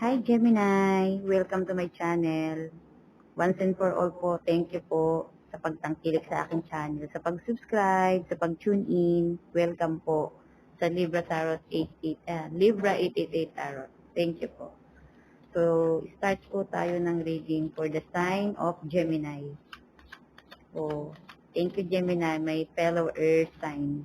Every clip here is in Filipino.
Hi Gemini! Welcome to my channel. Once and for all po, thank you po sa pagtangkilik sa aking channel, sa pag-subscribe, sa pag-tune in. Welcome po sa Libra Tarot 88, Libra 888 Tarot. Thank you po. So, start po tayo ng reading for the sign of Gemini. So, thank you Gemini, my fellow earth sign.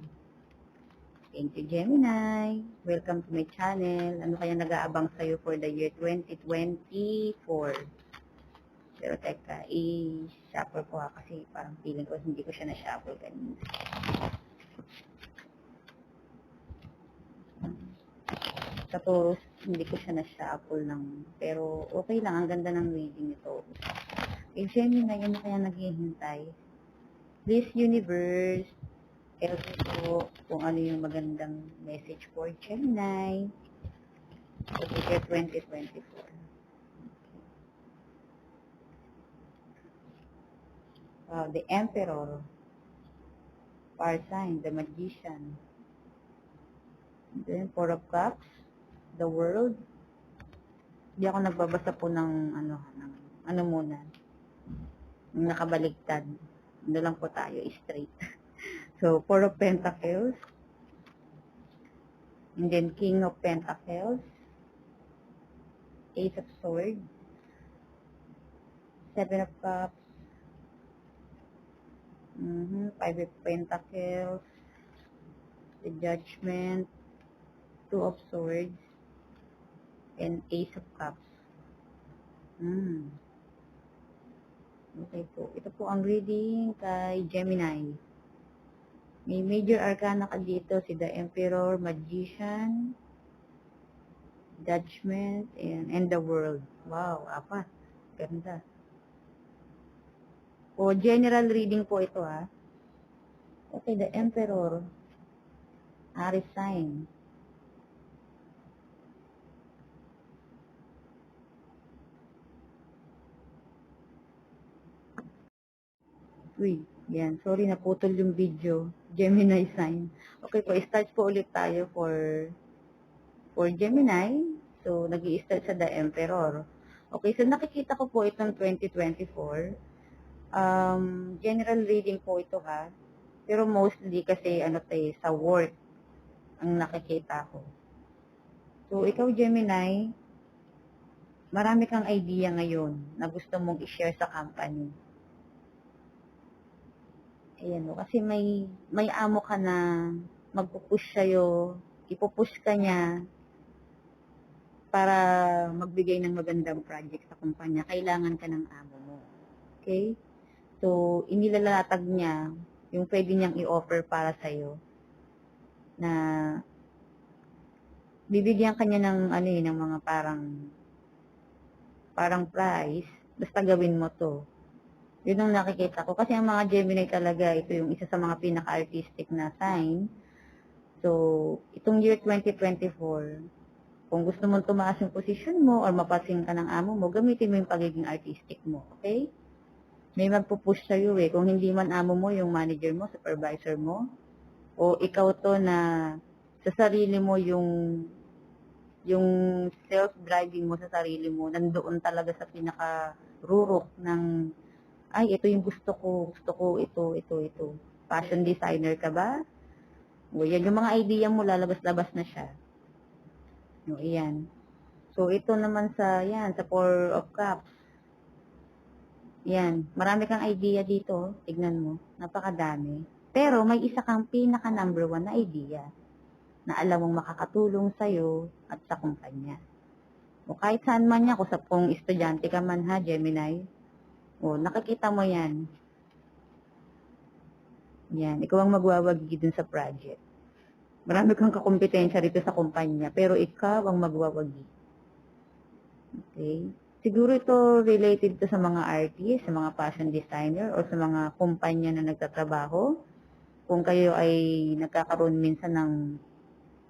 Thank you, Gemini. Welcome to my channel. Ano kaya nag-aabang sa'yo for the year 2024? Pero teka, i-shuffle ko kasi parang feeling ko hindi ko siya na-shuffle kanina. Sa Taurus, hindi ko siya na-shuffle pero okay lang, ang ganda ng reading nito. Gemini, ano kaya naghihintay? Please, Universe, help me po kung ano yung magandang message for Gemini for the year 2024. The Emperor, Fire Sign, the Magician, then Four of Cups, the World. Hindi ako nagbabasa po ng ano muna, ng nakabaligtad. Ano lang po tayo, straight. So, Four of Pentacles, and then King of Pentacles, Ace of Swords, Seven of Cups, Five of Pentacles, the Judgment, Two of Swords, and Ace of Cups. Okay po. Ito po ang reading kay Gemini. May major arcana ka dito, si the Emperor, Magician, Judgment, and the World. Wow, apat. Ganda. O, general reading po ito ha. Okay, the Emperor, Aries sign. Uy, yan. Sorry, naputol yung video. Gemini sign. Okay po, start po ulit tayo for Gemini. So, nag-i-start sa the Emperor. Okay, so nakikita ko po itong 2024. General reading po ito ha. Pero mostly kasi sa work ang nakikita ko. So, ikaw Gemini, marami kang idea ngayon na gusto mong i-share sa company. Ayan o, kasi may amo ka na magpupush sa'yo, ipupush ka niya para magbigay ng magandang project sa kumpanya. Kailangan ka ng amo mo. Okay? So, inilalatag niya yung pwede niyang i-offer para sa'yo na bibigyan ka niya ng ng mga parang price, basta gawin mo to. Yun ang nakikita ko. Kasi ang mga Gemini talaga, ito yung isa sa mga pinaka-artistic na sign. So, itong year 2024, kung gusto mong tumaas yung position mo or mapasin ka ng amo mo, gamitin mo yung pagiging artistic mo. Okay? May magpupush sa'yo eh. Kung hindi man amo mo, yung manager mo, supervisor mo, o ikaw to na sa sarili mo yung self-driving mo sa sarili mo, nandoon talaga sa pinaka-rurok ng ay, ito yung gusto ko, ito. Fashion designer ka ba? O, yan, yung mga idea mo, lalabas-labas na siya. O, yan. So, ito naman sa Four of Cups. Yan, marami kang idea dito, tignan mo, napakadami. Pero, may isa kang pinaka number 1 na idea na alam mong makakatulong sa'yo at sa kumpanya. O, kahit saan man niya, kung estudyante ka man ha, Gemini, o, nakikita mo yan. Yan, ikaw ang magwawagi dun sa project. Marami kang kakompetensya rito sa kumpanya, pero ikaw ang magwawagi. Okay? Siguro ito related to sa mga artist, sa mga fashion designer, o sa mga kumpanya na nagtatrabaho. Kung kayo ay nagkakaroon minsan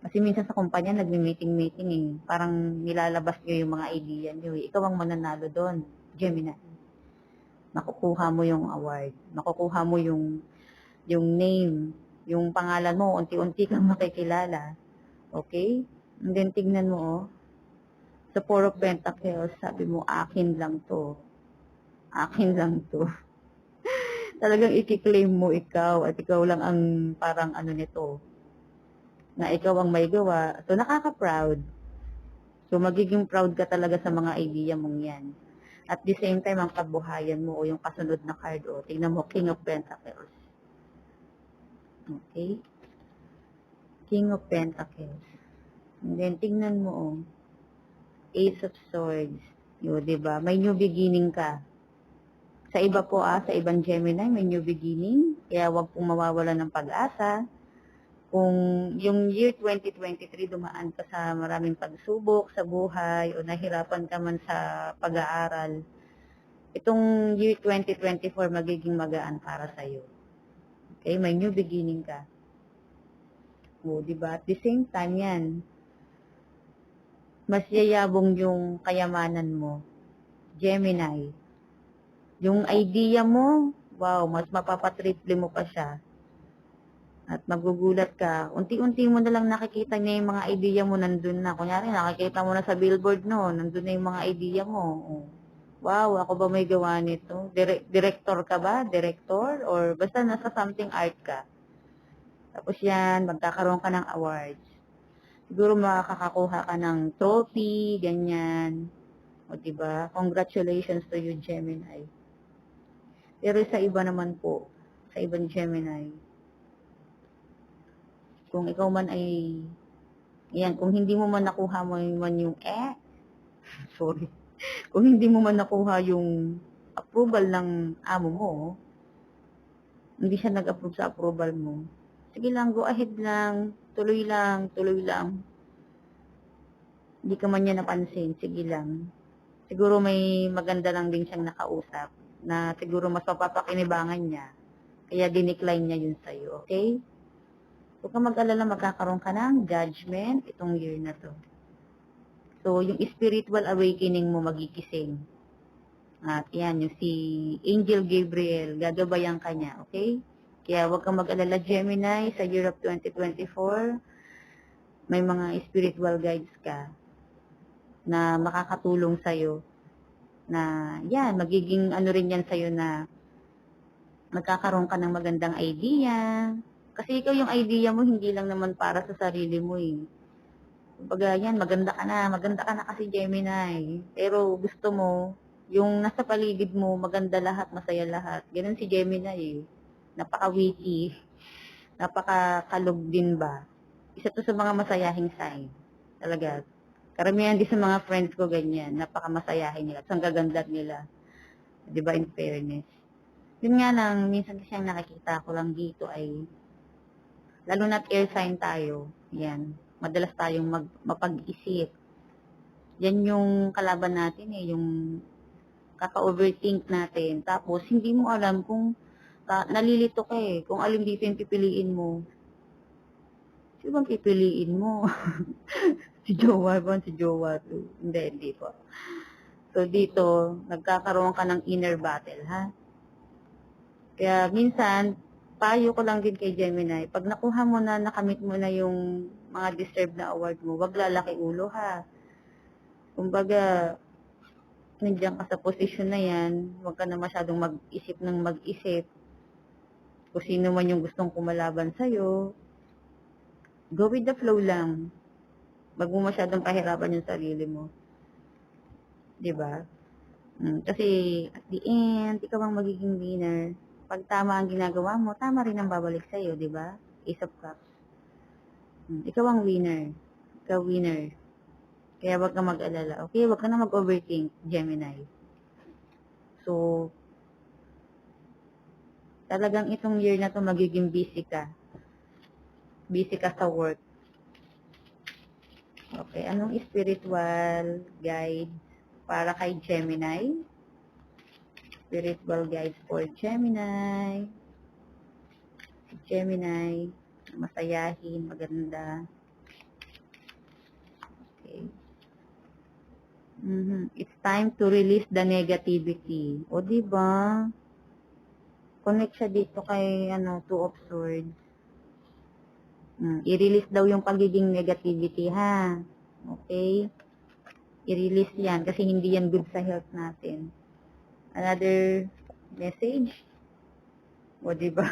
kasi minsan sa kumpanya nagmi-meeting eh. Parang nilalabas nyo yung mga idea nyo eh. Ikaw ang mananalo doon, Gemini. Makukuha mo yung award. Makukuha mo yung name, yung pangalan mo, unti-unti kang makikilala. Okay? And then, tignan mo, Sa Four of Pentacles, sabi mo, akin lang to. Akin lang to. Talagang i-claim mo ikaw at ikaw lang ang parang ano nito, na ikaw ang may gawa. So, nakaka-proud. So, magiging proud ka talaga sa mga idea mong yan. At the same time, ang kabuhayan mo o yung kasunod na card, o, tingnan mo, King of Pentacles. Okay? King of Pentacles. And then, tingnan mo, oh, Ace of Swords. Yun, diba? May new beginning ka. Sa iba po, sa ibang Gemini, may new beginning. Kaya wag pong mawawala ng pag-asa. Kung yung year 2023 dumaan ka sa maraming pagsubok sa buhay o nahirapan ka man sa pag-aaral, itong year 2024 magiging magaan para sa iyo. Okay, may new beginning ka. O, di ba? At the same time yan, mas yayabong yung kayamanan mo. Gemini. Yung idea mo, wow, mas mapapatriple mo pa siya. At magugulat ka, unti-unti mo na lang nakikita niya yung mga idea mo nandun na. Kunyari, nakikita mo na sa billboard no, nandun na yung mga idea mo. Oh. Wow, ako ba may gawa nito? Director ka ba? Director? Or basta nasa something art ka. Tapos yan, magkakaroon ka ng awards. Siguro makakakuha ka ng trophy, ganyan. O diba? Congratulations to you, Gemini. Pero sa iba naman po, sa ibang Gemini, kung ikaw man ay, yan, kung hindi mo man nakuha mo man yung, sorry, kung hindi mo man nakuha yung approval ng amo mo, hindi siya nag-approve sa approval mo, sige lang, go ahead lang, tuloy lang, tuloy lang. Hindi ka man niya napansin, sige lang. Siguro may maganda lang din siyang nakausap, na siguro mas mapapakinibangan niya, kaya dinecline niya yun sa'yo, okay? Huwag kang mag-alala, magkakaroon ka ng judgment itong year na to. So, yung spiritual awakening mo magigising. At yan, yung si Angel Gabriel, gagabayan ka niya, okay? Kaya huwag kang mag-alala, Gemini, sa year of 2024, may mga spiritual guides ka na makakatulong sa'yo. Na, yan, magiging ano rin yan sa'yo na magkakaroon ka ng magandang idea. Kasi ikaw yung idea mo, hindi lang naman para sa sarili mo eh. Kumbaga yan, maganda ka na kasi Gemini. Pero gusto mo, yung nasa paligid mo, maganda lahat, masaya lahat. Ganun si Gemini eh. Napaka-witty, napaka-kalog din ba. Isa to sa mga masayahing sign. Talaga. Karamihan din sa mga friends ko ganyan, napaka-masayahin nila. At ang gaganda nila. Di ba, in fairness. Yun nga lang, minsan kasi ang nakikita ko lang dito ay, lalo na't air sign tayo, yan, madalas tayong mapag-isip. Yan yung kalaban natin eh, yung kaka-overthink natin. Tapos, hindi mo alam kung nalilito ka eh, kung alin dito yung pipiliin mo. Sino bang pipiliin mo? Si jowa ba? Si jowa to? Hindi po. So, dito, nagkakaroon ka ng inner battle, ha? Kaya minsan, payo ko lang din kay Gemini, pag nakuha mo na, nakamit mo na yung mga deserved na award mo, wag lalaki ulo ha. Kumbaga, nandiyan ka sa posisyon na yan, wag ka na masyadong mag-isip ng mag-isip. Kung sino man yung gustong kumalaban sa'yo, go with the flow lang. Wag mo masyadong pahirapan yung sarili mo. 'Di ba? Kasi at the end, ikaw ang magiging winner. Pag tama ang ginagawa mo, tama rin ang babalik sa'yo, di ba? Ace of Cups. Ikaw ang winner. Ikaw winner. Kaya wag kang mag-alala. Okay? Wag ka na mag-overthink, Gemini. So, talagang itong year na to magiging busy ka. Busy ka sa work. Okay, anong spiritual guide para kay Gemini? Spiritual guides for Gemini. Gemini, masayahin, maganda. Okay. It's time to release the negativity. O, diba? Connect siya dito kay, Two of Swords. I-release daw yung pagiging negativity, ha? Okay? I-release yan kasi hindi yan good sa health natin. Another message? O, diba?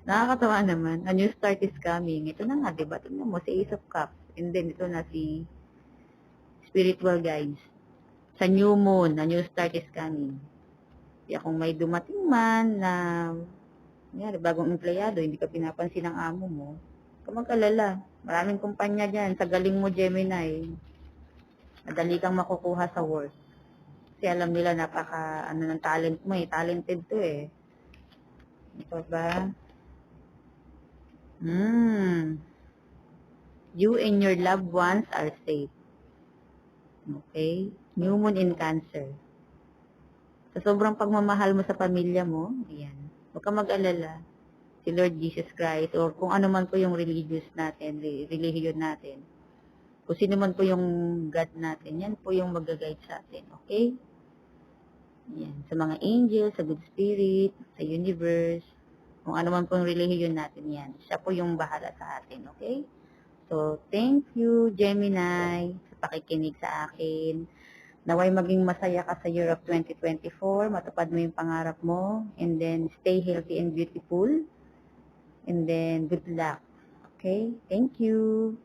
Nakakatawa naman. A new start is coming. Ito na nga, diba? Tingnan mo, si Ace of Cups. And then, ito na si Spiritual Guides. Sa new moon, a new start is coming. Kaya kung may dumating man na bagong empleyado, hindi ka pinapansin ng amo mo, huwag kang mag-alala. Maraming kumpanya dyan. Sa galing mo, Gemini, madali kang makukuha sa work. Kasi alam nila ng talent mo eh. Talented to eh. Ito ba? You and your loved ones are safe. Okay? New moon in Cancer. Sa sobrang pagmamahal mo sa pamilya mo, ayan, huwag kang mag-alala. Si Lord Jesus Christ, or kung ano man po yung religion natin, kung sino man po yung God natin, yan po yung mag-guide sa atin. Okay? Yan. Sa mga angels, sa good spirit, sa universe, kung ano man po yung religion natin yan. Siya po yung bahala sa atin. Okay? So, thank you, Gemini, sa pakikinig sa akin. Naway maging masaya ka sa year of 2024, matupad mo yung pangarap mo, and then stay healthy and beautiful, and then good luck. Okay? Thank you.